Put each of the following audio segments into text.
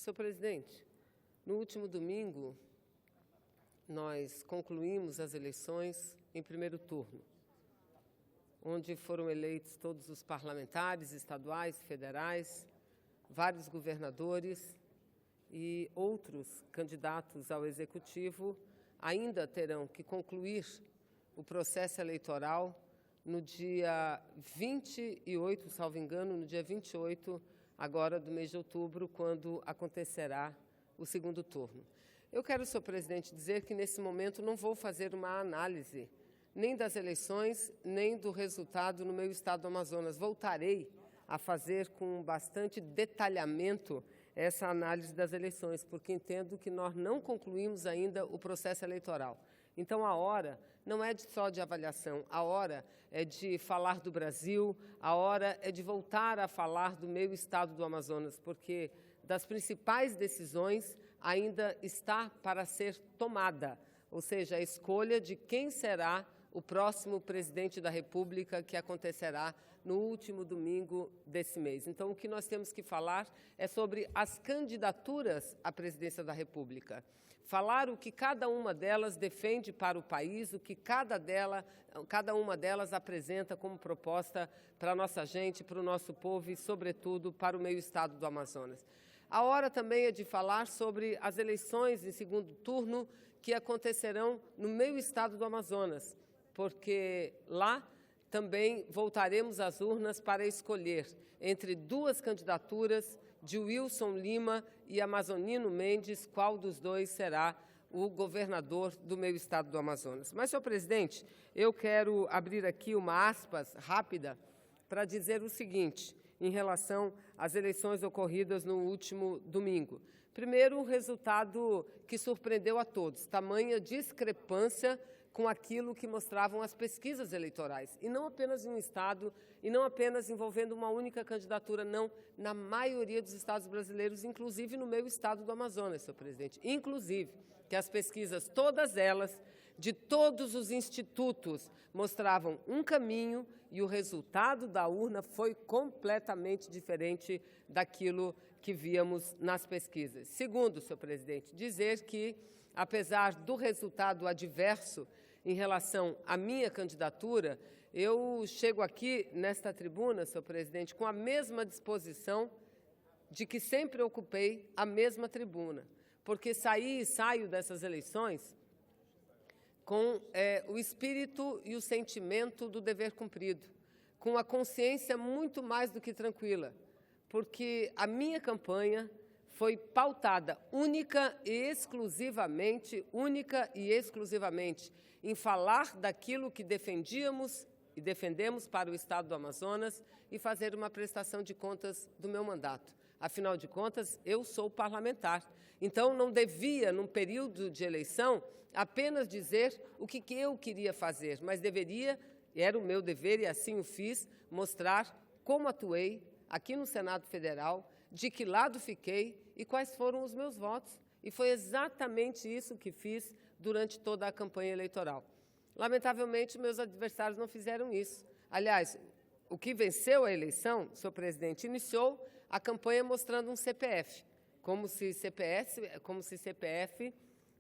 Senhor presidente, no último domingo, nós concluímos as eleições em primeiro turno, onde foram eleitos todos os parlamentares estaduais e federais, vários governadores e outros candidatos ao Executivo ainda terão que concluir o processo eleitoral no dia 28, salvo engano, no dia 28 agora do mês de outubro, quando acontecerá o segundo turno. Eu quero, senhor presidente, dizer que nesse momento não vou fazer uma análise nem das eleições, nem do resultado no meu estado do Amazonas. Voltarei a fazer com bastante detalhamento essa análise das eleições, porque entendo que nós não concluímos ainda o processo eleitoral. Então, a hora não é só de avaliação, a hora é de falar do Brasil, a hora é de voltar a falar do meu estado do Amazonas, porque das principais decisões ainda está para ser tomada, ou seja, a escolha de quem será o próximo presidente da República, que acontecerá no último domingo desse mês. Então, o que nós temos que falar é sobre as candidaturas à presidência da República. Falar o que cada uma delas defende para o país, o que cada uma delas apresenta como proposta para a nossa gente, para o nosso povo e, sobretudo, para o meu estado do Amazonas. A hora também é de falar sobre as eleições em segundo turno que acontecerão no meu estado do Amazonas, porque lá também voltaremos às urnas para escolher entre duas candidaturas de Wilson Lima e Amazonino Mendes, qual dos dois será o governador do meu estado do Amazonas. Mas, senhor presidente, eu quero abrir aqui uma aspas rápida para dizer o seguinte em relação às eleições ocorridas no último domingo. Primeiro, um resultado que surpreendeu a todos, tamanha discrepância com aquilo que mostravam as pesquisas eleitorais, e não apenas em um estado, e não apenas envolvendo uma única candidatura, não, na maioria dos estados brasileiros, inclusive no meu estado do Amazonas, senhor presidente, inclusive que as pesquisas, todas elas, de todos os institutos, mostravam um caminho e o resultado da urna foi completamente diferente daquilo que víamos nas pesquisas. Segundo, senhor presidente, dizer que, apesar do resultado adverso em relação à minha candidatura, eu chego aqui nesta tribuna, senhor presidente, com a mesma disposição de que sempre ocupei a mesma tribuna, porque saio dessas eleições com o espírito e o sentimento do dever cumprido, com a consciência muito mais do que tranquila, porque a minha campanha foi pautada única e exclusivamente em falar daquilo que defendíamos e defendemos para o estado do Amazonas e fazer uma prestação de contas do meu mandato. Afinal de contas, eu sou parlamentar. Então, não devia, num período de eleição, apenas dizer o que eu queria fazer, mas deveria, era o meu dever e assim o fiz, mostrar como atuei aqui no Senado Federal, de que lado fiquei e quais foram os meus votos. E foi exatamente isso que fiz durante toda a campanha eleitoral. Lamentavelmente, meus adversários não fizeram isso. Aliás, o que venceu a eleição, senhor presidente, iniciou a campanha mostrando um CPF, como se CPF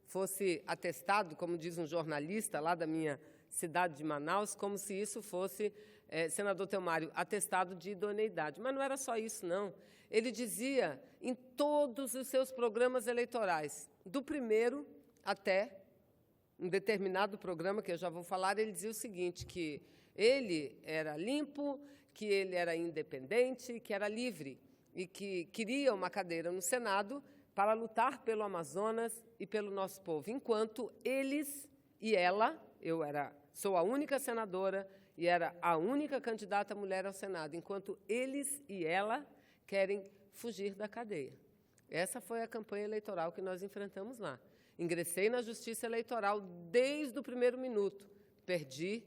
fosse atestado, como diz um jornalista lá da minha cidade de Manaus, como se isso fosse, senador Telmário, atestado de idoneidade. Mas não era só isso, não. Ele dizia em todos os seus programas eleitorais, do primeiro até um determinado programa, que eu já vou falar, ele dizia o seguinte, que ele era limpo, que ele era independente, que era livre e que queria uma cadeira no Senado para lutar pelo Amazonas e pelo nosso povo, enquanto eles e ela, sou a única senadora e era a única candidata mulher ao Senado, enquanto eles e ela querem fugir da cadeia. Essa foi a campanha eleitoral que nós enfrentamos lá. Ingressei na Justiça Eleitoral desde o primeiro minuto. Perdi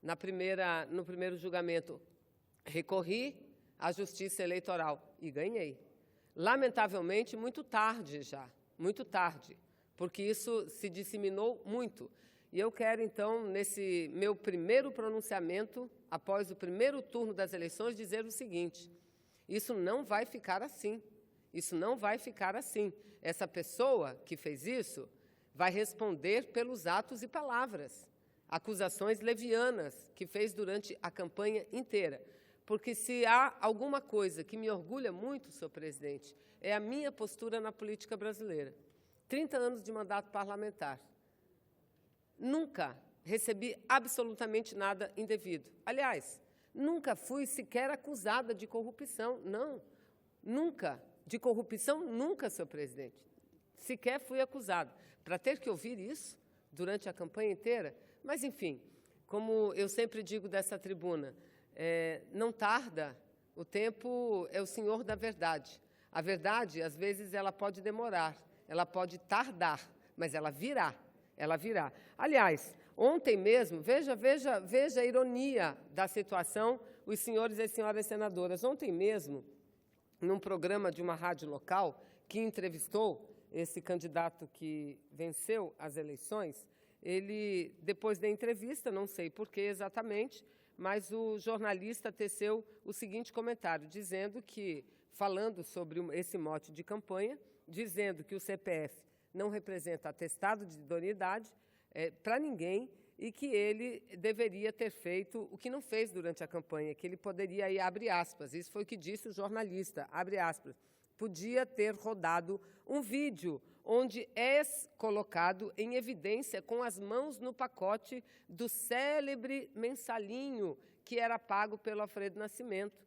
no primeiro julgamento. Recorri à Justiça Eleitoral e ganhei. Lamentavelmente, muito tarde já, muito tarde, porque isso se disseminou muito. E eu quero, então, nesse meu primeiro pronunciamento, após o primeiro turno das eleições, dizer o seguinte: isso não vai ficar assim. Isso não vai ficar assim. Essa pessoa que fez isso vai responder pelos atos e palavras, acusações levianas que fez durante a campanha inteira. Porque se há alguma coisa que me orgulha muito, senhor presidente, é a minha postura na política brasileira. 30 anos de mandato parlamentar. Nunca recebi absolutamente nada indevido. Aliás, nunca fui sequer acusada de corrupção, não. Nunca. De corrupção, nunca, senhor presidente. Sequer fui acusada. Para ter que ouvir isso durante a campanha inteira? Mas, enfim, como eu sempre digo dessa tribuna, não tarda, o tempo é o senhor da verdade. A verdade, às vezes, ela pode demorar, ela pode tardar, mas ela virá, ela virá. Aliás, ontem mesmo, veja a ironia da situação, os senhores e as senhoras senadoras. Ontem mesmo, num programa de uma rádio local, que entrevistou esse candidato que venceu as eleições, ele, depois da entrevista, não sei por que exatamente, mas o jornalista teceu o seguinte comentário, dizendo que, falando sobre esse mote de campanha, dizendo que o CPF não representa atestado de idoneidade para ninguém e que ele deveria ter feito o que não fez durante a campanha, que ele poderia, aí, abre aspas, isso foi o que disse o jornalista, abre aspas, podia ter rodado um vídeo onde é colocado em evidência com as mãos no pacote do célebre mensalinho que era pago pelo Alfredo Nascimento.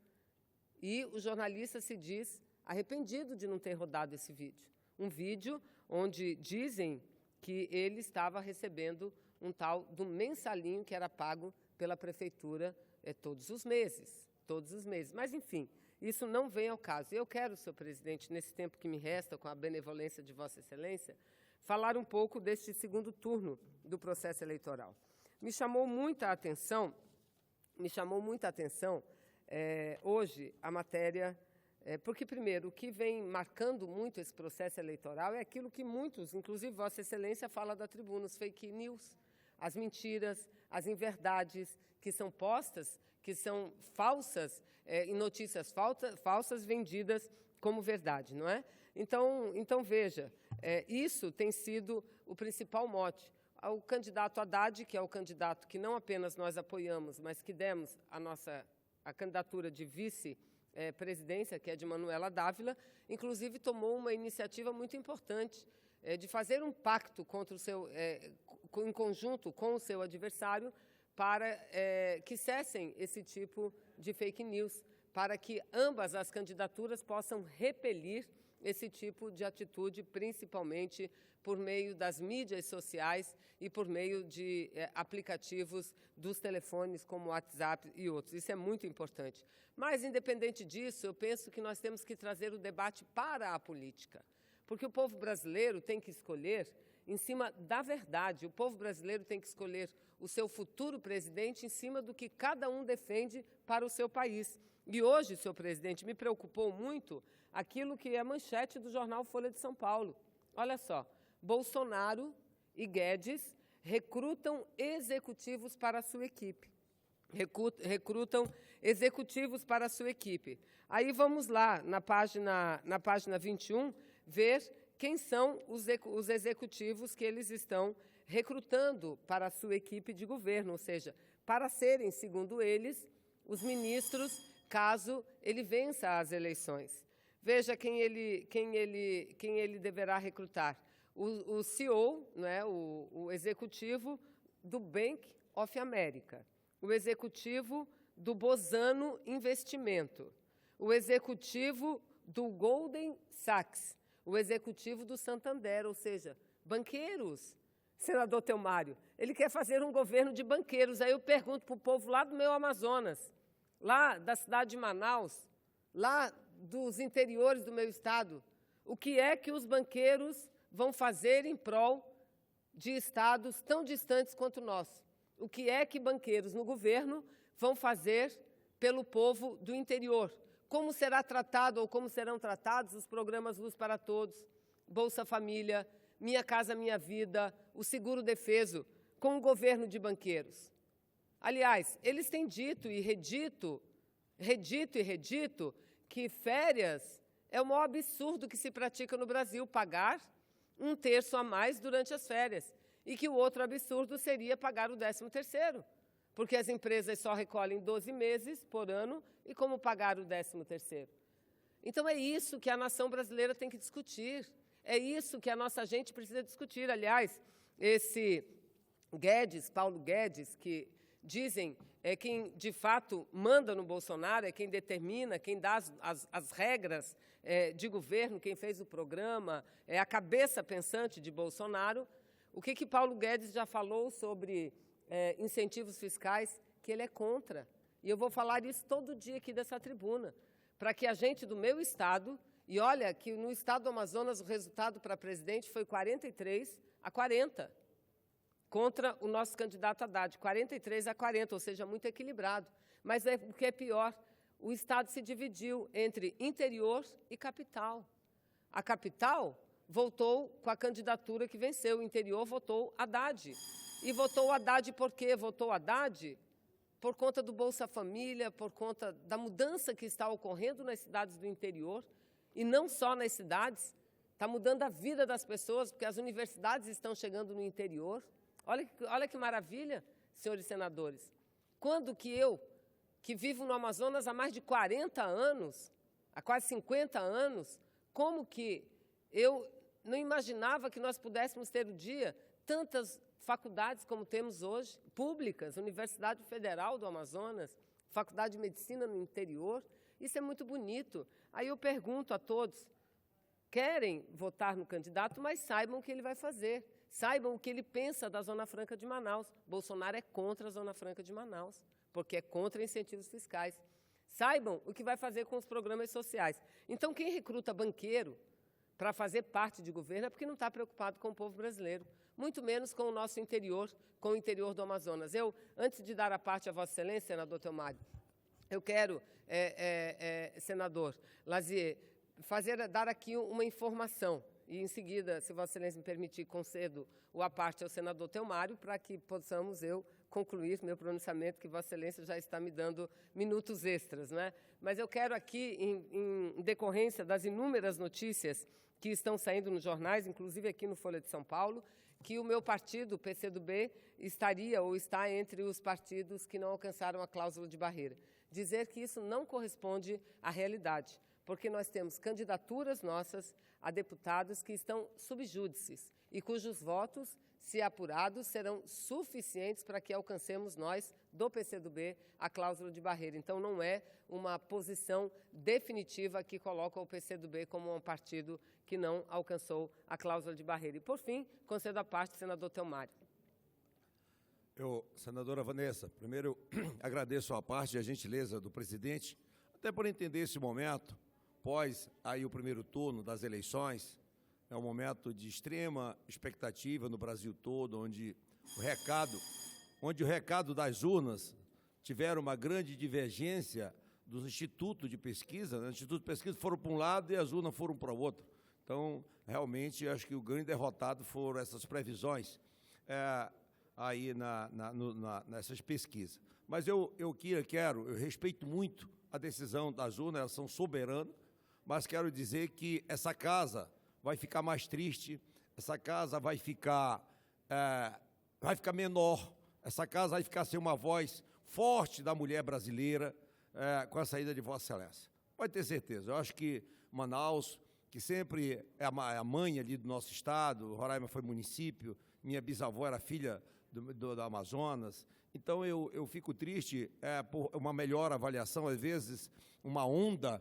E o jornalista se diz arrependido de não ter rodado esse vídeo. Um vídeo onde dizem que ele estava recebendo um tal do mensalinho que era pago pela prefeitura todos os meses. Mas, enfim, isso não vem ao caso. Eu quero, senhor presidente, nesse tempo que me resta, com a benevolência de Vossa Excelência, falar um pouco deste segundo turno do processo eleitoral. Me chamou muita atenção hoje a matéria, porque, primeiro, o que vem marcando muito esse processo eleitoral é aquilo que muitos, inclusive Vossa Excelência, fala da tribuna, os fake news, as mentiras, as inverdades que são postas, que são falsas, em notícias falsas vendidas como verdade, não é? Então veja, isso tem sido o principal mote. O candidato Haddad, que é o candidato que não apenas nós apoiamos, mas que demos a candidatura de vice-presidência, que é de Manuela Dávila, inclusive tomou uma iniciativa muito importante de fazer um pacto contra em conjunto com o seu adversário para que cessem esse tipo de fake news, para que ambas as candidaturas possam repelir esse tipo de atitude, principalmente por meio das mídias sociais e por meio de aplicativos dos telefones, como o WhatsApp e outros. Isso é muito importante. Mas, independente disso, eu penso que nós temos que trazer o debate para a política, porque o povo brasileiro tem que escolher em cima da verdade. O povo brasileiro tem que escolher o seu futuro presidente em cima do que cada um defende para o seu país. E hoje, senhor presidente, me preocupou muito aquilo que é a manchete do jornal Folha de São Paulo. Olha só, Bolsonaro e Guedes recrutam executivos para a sua equipe. Recrutam executivos para a sua equipe. Aí vamos lá, na página 21, ver quem são os executivos que eles estão recrutando para a sua equipe de governo, ou seja, para serem, segundo eles, os ministros, caso ele vença as eleições. Veja quem ele deverá recrutar. O CEO, né, o executivo do Bank of America, o executivo do Bozano Investimento, o executivo do Goldman Sachs, o executivo do Santander, ou seja, banqueiros. Senador Telmário, ele quer fazer um governo de banqueiros. Aí eu pergunto para o povo lá do meu Amazonas, lá da cidade de Manaus, lá dos interiores do meu estado, o que é que os banqueiros vão fazer em prol de estados tão distantes quanto o nosso? O que é que banqueiros no governo vão fazer pelo povo do interior? Como será tratado ou como serão tratados os programas Luz para Todos, Bolsa Família, Minha Casa Minha Vida, o Seguro Defeso, com o governo de banqueiros? Aliás, eles têm dito e redito que férias É o maior absurdo que se pratica no Brasil, pagar 1/3 a mais durante as férias. E que o outro absurdo seria pagar o 13º, porque as empresas só recolhem 12 meses por ano, e como pagar o 13º? Então, é isso que a nação brasileira tem que discutir, é isso que a nossa gente precisa discutir. Aliás, esse Guedes, Paulo Guedes, que dizem é quem, de fato, manda no Bolsonaro, é quem determina, quem dá as regras de governo, quem fez o programa, é a cabeça pensante de Bolsonaro. O que Paulo Guedes já falou sobre incentivos fiscais? Que ele é contra. E eu vou falar isso todo dia aqui dessa tribuna, para que a gente do meu estado, e olha que no estado do Amazonas o resultado para presidente foi 43-40, contra o nosso candidato Haddad, 43-40, ou seja, muito equilibrado. Mas o que é pior, o estado se dividiu entre interior e capital. A capital votou com a candidatura que venceu, o interior votou Haddad. E votou Haddad por quê? Votou Haddad por conta do Bolsa Família, por conta da mudança que está ocorrendo nas cidades do interior, e não só nas cidades, está mudando a vida das pessoas, porque as universidades estão chegando no interior. Olha que maravilha, senhores senadores. Quando que eu, que vivo no Amazonas há mais de 40 anos, há quase 50 anos, como que eu não imaginava que nós pudéssemos ter um dia tantas faculdades como temos hoje, públicas, Universidade Federal do Amazonas, Faculdade de Medicina no interior. Isso é muito bonito. Aí eu pergunto a todos, querem votar no candidato, mas saibam o que ele vai fazer, saibam o que ele pensa da Zona Franca de Manaus. Bolsonaro é contra a Zona Franca de Manaus, porque é contra incentivos fiscais. Saibam o que vai fazer com os programas sociais. Então, quem recruta banqueiro para fazer parte de governo é porque não está preocupado com o povo brasileiro, muito menos com o nosso interior, com o interior do Amazonas. Antes de dar a parte a Vossa Excelência, senador Theomari, eu quero, senador Lazier, dar aqui uma informação, e em seguida, se Vossa Excelência me permitir, concedo a parte ao senador Theomari, para que possamos concluir meu pronunciamento, que Vossa Excelência já está me dando minutos extras, né? Mas eu quero aqui, em decorrência das inúmeras notícias que estão saindo nos jornais, inclusive aqui no Folha de São Paulo, que o meu partido, o PCdoB, estaria ou está entre os partidos que não alcançaram a cláusula de barreira. Dizer que isso não corresponde à realidade, porque nós temos candidaturas nossas a deputados que estão subjúdices e cujos votos, se apurados, serão suficientes para que alcancemos nós, do PCdoB, a cláusula de barreira. Então, não é uma posição definitiva que coloca o PCdoB como um partido que não alcançou a cláusula de barreira. E, por fim, concedo a parte, senador Theomari. Senadora Vanessa, primeiro eu agradeço a parte e a gentileza do presidente, até por entender esse momento, pós aí o primeiro turno das eleições, é um momento de extrema expectativa no Brasil todo, onde o recado das urnas tiveram uma grande divergência dos institutos de pesquisa, né? Os institutos de pesquisa foram para um lado e as urnas foram para o outro. Então, realmente, acho que o grande derrotado foram essas previsões aí nessas pesquisas. Mas eu respeito muito a decisão das urnas, elas são soberanas, mas quero dizer que essa casa vai ficar mais triste, essa casa vai ficar menor, essa casa vai ficar sem uma voz forte da mulher brasileira com a saída de Vossa Excelência. Pode ter certeza. Eu acho que Manaus, que sempre é a mãe ali do nosso estado, Roraima foi município, minha bisavó era filha do Amazonas, então eu fico triste por uma melhor avaliação, às vezes uma onda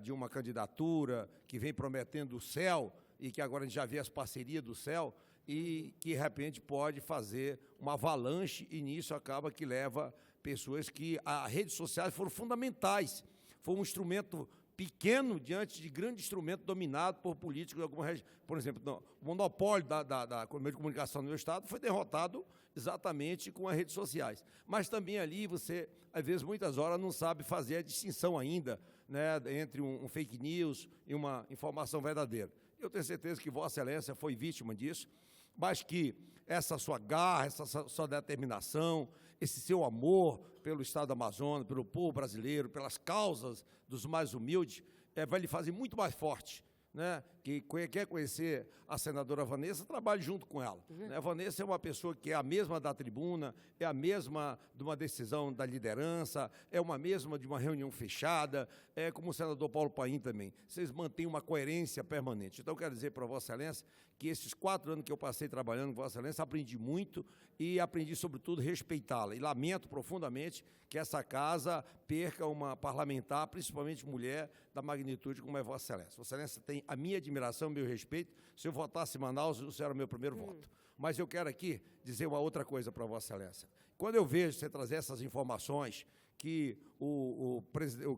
de uma candidatura que vem prometendo o céu e que agora a gente já vê as parcerias do céu e que, de repente, pode fazer uma avalanche e nisso acaba que leva pessoas que as redes sociais foram fundamentais, foi um instrumento pequeno diante de grande instrumento dominado por políticos de alguma região. Por exemplo, o monopólio da meio de comunicação no meu estado foi derrotado exatamente com as redes sociais. Mas também ali você, às vezes, muitas horas, não sabe fazer a distinção ainda, né, entre um fake news e uma informação verdadeira. Eu tenho certeza que Vossa Excelência foi vítima disso, mas que essa sua garra, essa sua determinação, esse seu amor pelo estado do Amazonas, pelo povo brasileiro, pelas causas dos mais humildes, vai lhe fazer muito mais forte. Né, que quer conhecer a senadora Vanessa, trabalhe junto com ela. Né? A Vanessa é uma pessoa que é a mesma da tribuna, é a mesma de uma decisão da liderança, é uma mesma de uma reunião fechada, é como o senador Paulo Paim também. Vocês mantêm uma coerência permanente. Então, eu quero dizer para Vossa Excelência que esses 4 anos que eu passei trabalhando com Vossa Excelência, aprendi muito e aprendi, sobretudo, respeitá-la. E lamento profundamente que essa casa perca uma parlamentar, principalmente mulher, da magnitude como é Vossa Excelência. Vossa Excelência tem a minha admiração, meu respeito. Se eu votasse em Manaus, isso era o meu primeiro voto. Mas eu quero aqui dizer uma outra coisa para Vossa Excelência. Quando eu vejo você trazer essas informações que o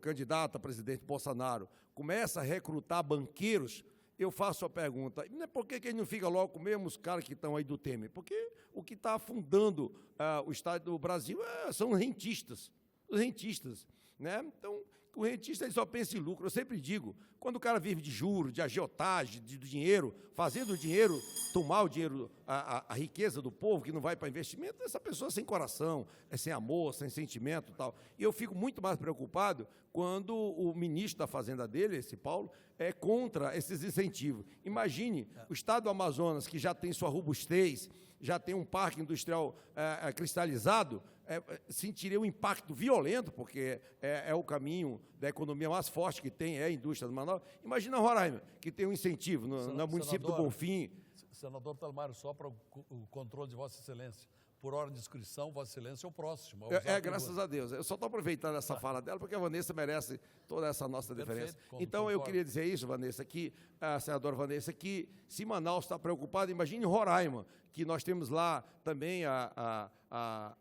candidato a presidente Bolsonaro começa a recrutar banqueiros, eu faço a pergunta, por que ele não fica logo com os mesmos caras que estão aí do Temer? Porque o que está afundando o Estado do Brasil são rentistas, os rentistas. Né? Então, o rentista ele só pensa em lucro. Eu sempre digo, quando o cara vive de juros, de agiotagem, do dinheiro, fazendo o dinheiro, tomar o dinheiro, a riqueza do povo, que não vai para investimento, essa pessoa é sem coração, é sem amor, sem sentimento e tal. E eu fico muito mais preocupado quando o ministro da Fazenda dele, esse Paulo, é contra esses incentivos. Imagine o estado do Amazonas, que já tem sua robustez, já tem um parque industrial cristalizado, sentiria um impacto violento, porque é o caminho da economia mais forte que tem, é a indústria do Manaus. Imagina Roraima, que tem um incentivo no município do Bonfim. Senador Telmário, só para o controle de Vossa Excelência. Por ordem de inscrição, Vossa Excelência é o próximo. Graças a Deus. Eu só estou aproveitando essa fala dela, porque a Vanessa merece toda essa nossa diferença. Então, eu queria dizer isso, Vanessa, que a senadora Vanessa, que se Manaus está preocupada, imagine Roraima, que nós temos lá também a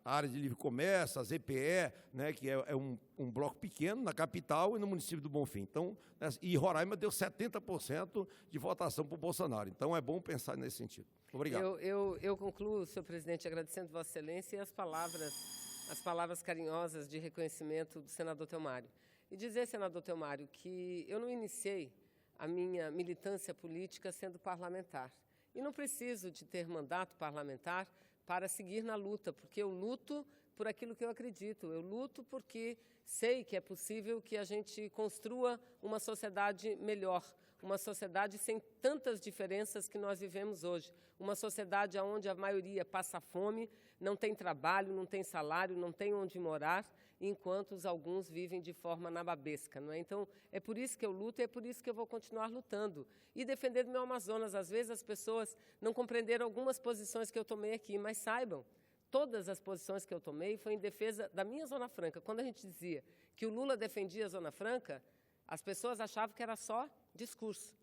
área de livre comércio, a ZPE, né, que é um bloco pequeno na capital e no município do Bonfim. Então, e Roraima deu 70% de votação para o Bolsonaro. Então, é bom pensar nesse sentido. Obrigado. Eu concluo, senhor presidente, agradecendo Vossa Excelência e as palavras carinhosas de reconhecimento do senador Telmário. E dizer, senador Telmário, que eu não iniciei a minha militância política sendo parlamentar. E não preciso de ter mandato parlamentar para seguir na luta, porque eu luto por aquilo que eu acredito. Eu luto porque sei que é possível que a gente construa uma sociedade melhor, uma sociedade sem tantas diferenças que nós vivemos hoje. Uma sociedade onde a maioria passa fome, não tem trabalho, não tem salário, não tem onde morar, enquanto alguns vivem de forma nababesca. Não é? Então, é por isso que eu luto e é por isso que eu vou continuar lutando. E defendendo meu Amazonas. Às vezes as pessoas não compreenderam algumas posições que eu tomei aqui, mas saibam, todas as posições que eu tomei foi em defesa da minha Zona Franca. Quando a gente dizia que o Lula defendia a Zona Franca, as pessoas achavam que era só discurso.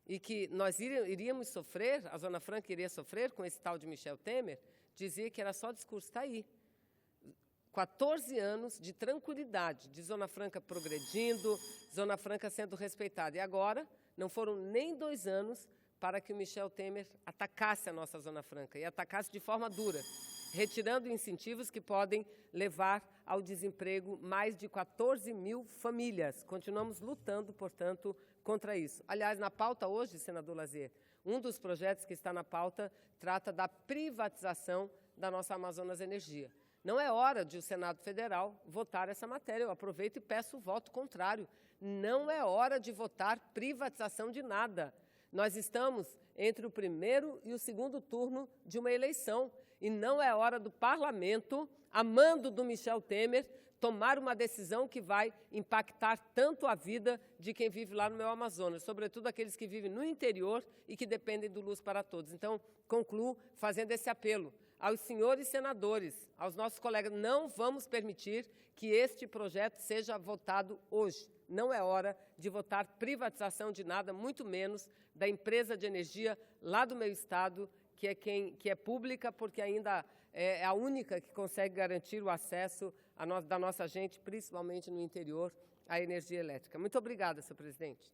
E que nós iríamos sofrer, a Zona Franca iria sofrer com esse tal de Michel Temer, dizia que era só discurso. Está aí. 14 anos de tranquilidade, de Zona Franca progredindo, Zona Franca sendo respeitada. E agora, não foram nem 2 anos para que o Michel Temer atacasse a nossa Zona Franca, e atacasse de forma dura, retirando incentivos que podem levar ao desemprego mais de 14 mil famílias. Continuamos lutando, portanto, contra isso. Aliás, na pauta hoje, senador Lazier, um dos projetos que está na pauta trata da privatização da nossa Amazonas Energia. Não é hora de o Senado Federal votar essa matéria. Eu aproveito e peço o voto contrário. Não é hora de votar privatização de nada. Nós estamos entre o primeiro e o segundo turno de uma eleição. E não é hora do parlamento, a mando do Michel Temer, tomar uma decisão que vai impactar tanto a vida de quem vive lá no meu Amazonas, sobretudo aqueles que vivem no interior e que dependem do Luz para Todos. Então, concluo fazendo esse apelo aos senhores senadores, aos nossos colegas. Não vamos permitir que este projeto seja votado hoje. Não é hora de votar privatização de nada, muito menos da empresa de energia lá do meu estado, que é pública, porque ainda é a única que consegue garantir o acesso da nossa gente, principalmente no interior, à energia elétrica. Muito obrigada, senhor presidente.